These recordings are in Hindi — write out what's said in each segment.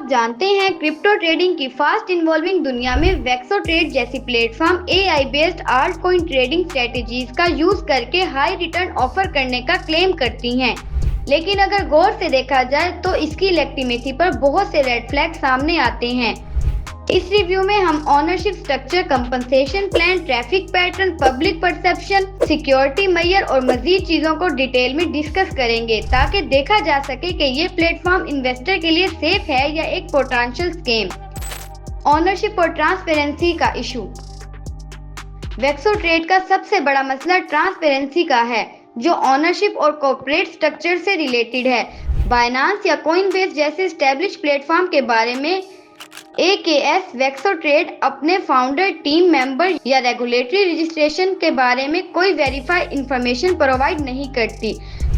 आप जानते हैं क्रिप्टो ट्रेडिंग की फास्ट इन्वॉल्विंग दुनिया में वेक्सो ट्रेड जैसी platform AI based alt coin trading strategies का यूज करके हाई रिटर्न ऑफर करने का क्लेम करती हैं। लेकिन अगर गौर से देखा जाए तो इसकी लेजिटिमेसी पर बहुत से रेड फ्लैग सामने आते हैं। इस रिव्यू में हम ownership structure, compensation plan, traffic pattern, public perception, security measure और मजीद चीजों को डिटेल में डिस्कस करेंगे ताकि देखा जा सके कि ये प्लेटफॉर्म इन्वेस्टर के लिए सेफ है या एक पोटेंशियल स्कैम। ओनरशिप और ट्रांसपेरेंसी का इशू। वेक्सो ट्रेड का सबसे बड़ा मसला ट्रांसपेरेंसी का है, जो ओनरशिप और कॉर्पोरेट स्ट्रक्चर से रिलेटेड है। बाइनेंस या कॉइनबेस जैसे एस्टेब्लिश प्लेटफॉर्म के बारे में AKS वेक्सो ट्रेड अपने फाउंडर, टीम मेंबर या रेगुलेटरी रजिस्ट्रेशन के बारे में कोई वेरीफाइड इंफॉर्मेशन प्रोवाइड नहीं करती।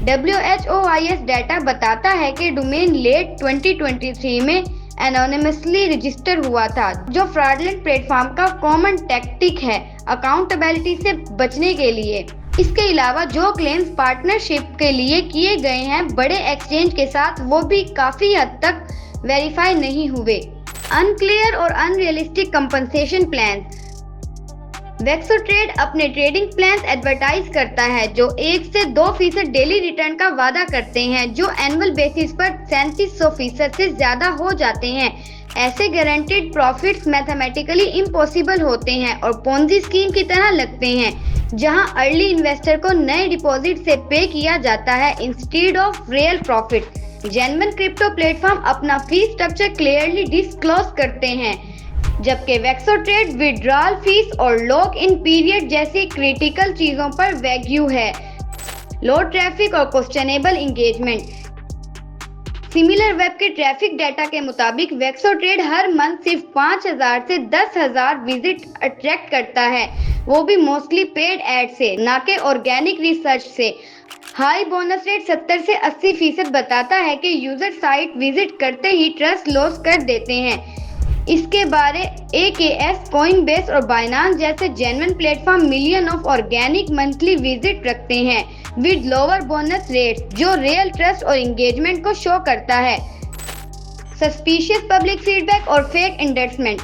WHOIS डाटा बताता है कि डोमेन लेट 2023 में एनोनिमसली रजिस्टर हुआ था, जो फ्रॉडलेंट प्लेटफॉर्म का कॉमन टैक्टिक है अकाउंटेबिलिटी से बचने के लिए। इसके अलावा जो क्लेम्स पार्टनरशिप के लिए किए गए हैं बड़े एक्सचेंज के साथ, वो भी काफी हद तक वेरीफाई नहीं हुए। अनक्लियर और अनरियलिस्टिक कंपनसेशन प्लान। वेक्सो ट्रेड अपने ट्रेडिंग प्लान्स एडवर्टाइज करता है जो 1 से 2% डेली रिटर्न का वादा करते हैं, जो एनुअल बेसिस पर 3700% से ज्यादा हो जाते हैं। ऐसे गारंटीड प्रॉफिट्स मैथमेटिकली इम्पॉसिबल होते हैं और पोंजी स्कीम की तरह लगते हैं, जहां अर्ली इन्वेस्टर को नए डिपॉजिट से पे किया जाता है instead of real profit. Genuine crypto platform अपना फीस स्ट्रक्चर क्लियरली डिस्क्लोज करते हैं, जबकि वेक्सो ट्रेड विड्रॉल फीस और लॉक इन पीरियड जैसी क्रिटिकल चीजों पर वैग्यू है। लो ट्रैफिक और क्वेश्चनेबल एंगेजमेंट। सिमिलर वेब के ट्रैफिक डाटा के मुताबिक वेक्सो ट्रेड हर मंथ सिर्फ 5000 से 10,000 विजिट अट्रैक्ट करता है, वो भी मोस्टली पेड एड से, ना कि ऑर्गेनिक रिसर्च से। हाई बोनस रेट 70 से 80% बताता है कि यूजर साइट विजिट करते ही ट्रस्ट लॉस कर देते हैं। इसके बारे AKS, कॉइनबेस और बाइनेंस जैसे genuine platform million of organic monthly visit रखते हैं विद लोअर बोनस रेट्स, जो रियल ट्रस्ट और एंगेजमेंट को शो करता है। सस्पिशियस पब्लिक फीडबैक और फेक एंडोर्समेंट।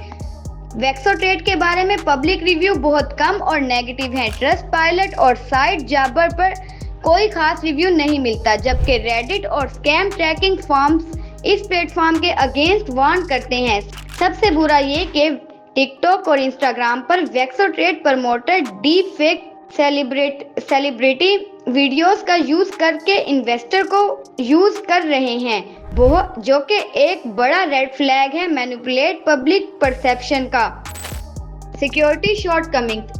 वेक्सो ट्रेड के बारे में पब्लिक रिव्यू बहुत कम और नेगेटिव है। ट्रस्टपाइलट और साइट जाबर पर कोई खास रिव्यू नहीं मिलता, जबकि रेडिट और स्कैम ट्रैकिंग फॉर्म्स इस प्लेटफॉर्म के अगेंस्ट वार्न करते हैं। सबसे बुरा ये कि टिकटॉक और इंस्टाग्राम पर Vexo trade promoter deep fake celebrity videos का यूज करके इन्वेस्टर को यूज कर रहे हैं, जो कि एक बड़ा रेड फ्लैग है मैनिपुलेट पब्लिक परसेप्शन का। Security shortcomings.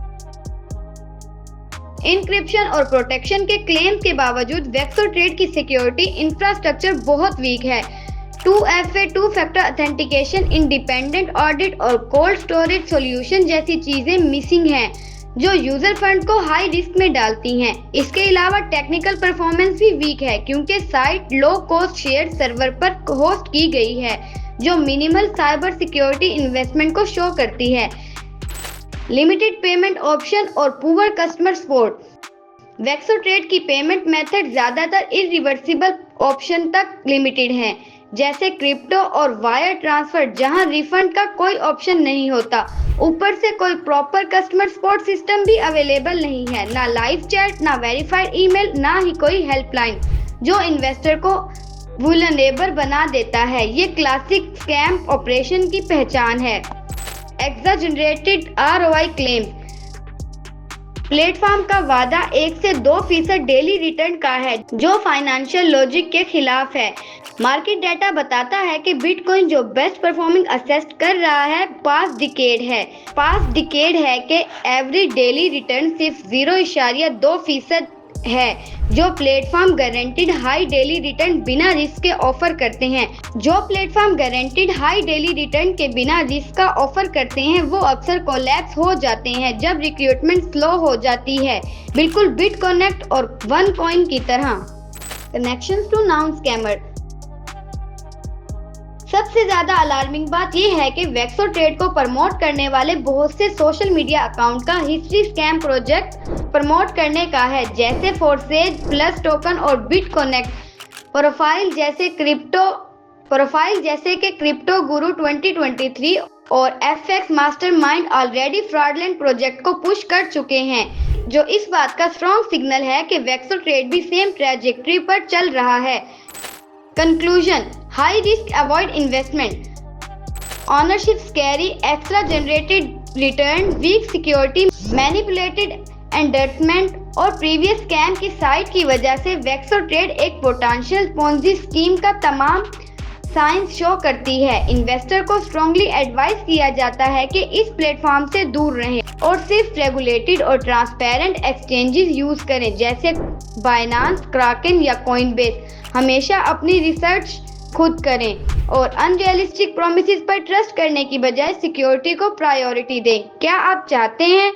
इंक्रिप्शन और प्रोटेक्शन के क्लेम्स के बावजूद वेक्सो ट्रेड की सिक्योरिटी इंफ्रास्ट्रक्चर बहुत वीक है। 2FA, 2 factor authentication, independent audit और कोल्ड स्टोरेज सॉल्यूशन जैसी चीजें मिसिंग हैं, जो यूजर फंड को हाई रिस्क में डालती हैं। इसके अलावा टेक्निकल परफॉर्मेंस भी वीक है, क्योंकि site low cost share server पर होस्ट की गई है, जो मिनिमल साइबर सिक्योरिटी इन्वेस्टमेंट को शो करती है। लिमिटेड पेमेंट ऑप्शन और पुअर कस्टमर सपोर्ट। वेक्सो ट्रेड की पेमेंट मेथड ज्यादातर इरिवर्सिबल ऑप्शन तक लिमिटेड हैं, जैसे क्रिप्टो और वायर ट्रांसफर, जहां रिफंड का कोई ऑप्शन नहीं होता। ऊपर से कोई प्रॉपर कस्टमर सपोर्ट सिस्टम भी अवेलेबल नहीं है, ना लाइव चैट, ना वेरीफाइड ईमेल, ना ही कोई हेल्पलाइन, जो इन्वेस्टर को वुलनरेबल बना देता है। ये क्लासिक स्कैम ऑपरेशन की पहचान है। एक्सजनरेटेड ROI क्लेम। प्लेटफॉर्म का वादा 1 से 2% डेली रिटर्न का है, जो फाइनेंशियल लॉजिक के खिलाफ है। मार्केट डाटा बताता है कि बिटकॉइन जो बेस्ट परफॉर्मिंग असेस्ट कर रहा है पास्ट डिकेड है कि एवरेज डेली रिटर्न सिर्फ 0.2% है, जो platform guaranteed high daily return बिना रिस्क के ऑफर करते हैं। बिना रिस्क का ऑफर करते हैं, वो अक्सर कोलैप्स हो जाते हैं जब रिक्रूटमेंट स्लो हो जाती है, बिल्कुल बिटकनेक्ट और OneCoin की तरह। Connections to known scammer. सबसे ज्यादा अलार्मिंग बात यह है कि वेक्सो ट्रेड को प्रमोट करने वाले बहुत से सोशल मीडिया अकाउंट का हिस्ट्री स्कैम प्रोजेक्ट प्रमोट करने का है, जैसे फोर्सेज, प्लस टोकन और बिटकनेक्ट प्रोफाइल जैसे क्रिप्टो प्रोफाइल जैसे कि क्रिप्टो गुरु 2023 और FX mastermind already fraudulent project को पुश कर चुके हैं, जो इस बात का स्ट्रॉन्ग सिग्नल है कि वेक्सो ट्रेड भी सेम ट्रैजेक्टरी पर चल रहा है। Conclusion: high risk, avoid investment, ownership scary, extra generated return, weak security, manipulated endorsement और प्रीवियस स्कैम की साइट की वजह से वेक्सो ट्रेड एक पोटेंशियल पोंजी स्कीम का तमाम साइंस शो करती है। इन्वेस्टर को स्ट्रांगली एडवाइस किया जाता है कि इस प्लेटफॉर्म से दूर रहें और सिर्फ रेगुलेटेड और ट्रांसपेरेंट एक्सचेंजेस यूज करें जैसे बाइनांस, क्राकेन या कॉइनबेस। हमेशा अपनी रिसर्च खुद करें और अनरियलिस्टिक प्रॉमिसेस पर ट्रस्ट करने की बजाय सिक्योरिटी को प्रायोरिटी दें। क्या आप चाहते हैं